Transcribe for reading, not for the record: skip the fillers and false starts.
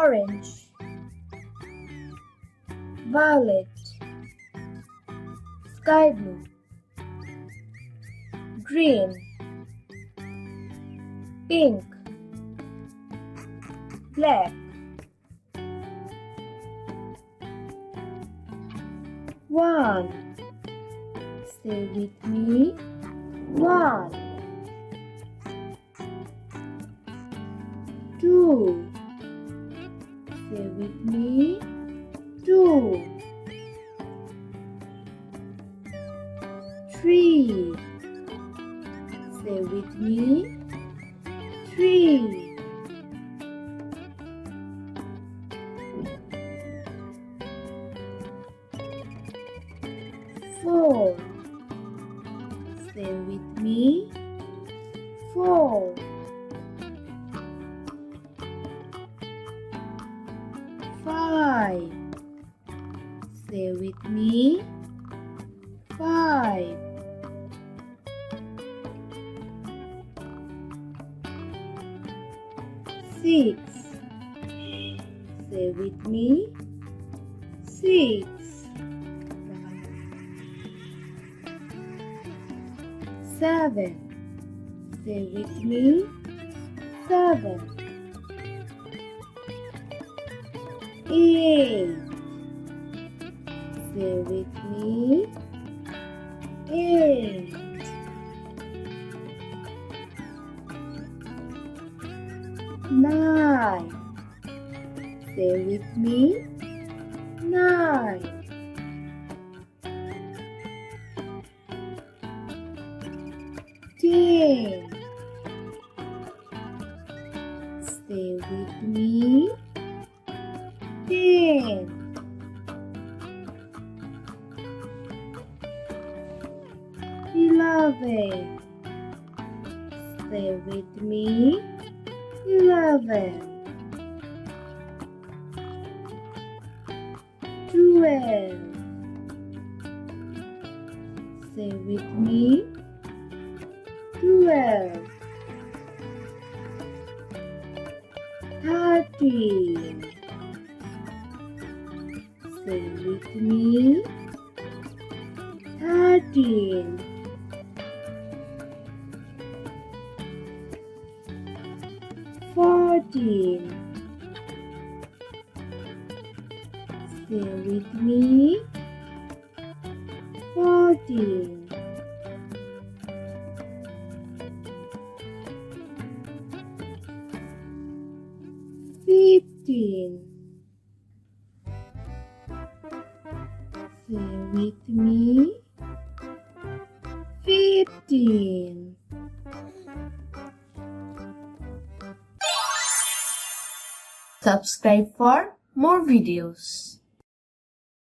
orange, violet, sky blue, green, pink, black. One. Say with me. One. Two. Say with me. Two. Three. Say with me. Three. Four. Say with me. Four. Five. Say with me. Five. Six. Say with me. Six. Seven. Say with me. Seven. Eight. Say with me. Eight. Nine. Say with me. Nine. 10. Stay with me. 10. 11. Stay with me. 11. 12. Stay with me. 12. 13. Say with me. 13. 14. Say with me. 14. 15. Say with me. 15. Subscribe for more videos.